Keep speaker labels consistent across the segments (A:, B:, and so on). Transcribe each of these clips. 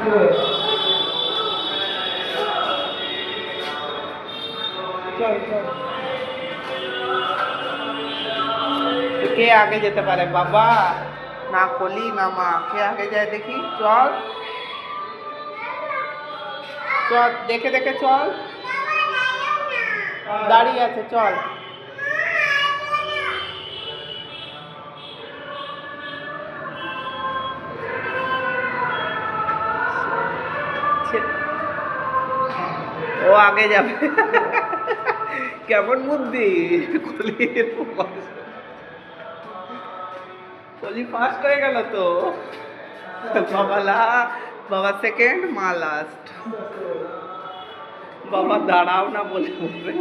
A: কে আগে যেতে পারে, বাবা না কলি না মা? কে আগে যায় দেখি, চল চল, দেখে দেখে চল, দাঁড়িয়ে আছে, চল। ও আগে যাবে। কেমন বুদ্ধি! কলি ফার্স্ট হয়ে গেল তো। বাবা সেকেন্ড, মা লাস্ট। বাবা দাঁড়াও না বলে বলবে,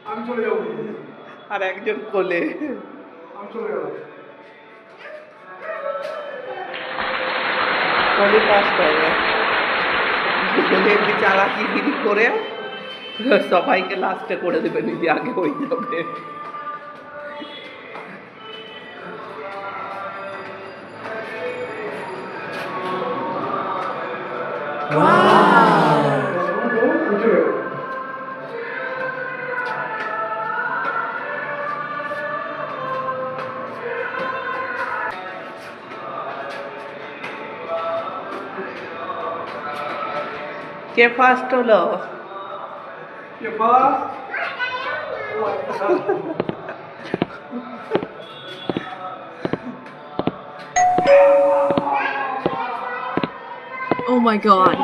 B: আমি চলে যাবো,
A: আর একজন কোলে।
B: আমি চলে গেলাম।
A: কলি ফার্স্ট হয়ে যায়। কোলে এমনি চালাকিগিরি করে সবাইকে লাস্টে করে দেবে, নিজে আগে হয়ে যাবে।
B: আমি চলে গেলাম।
A: কে ফার্স্ট হলো?
B: কে ফার্স্ট?
C: Oh my god.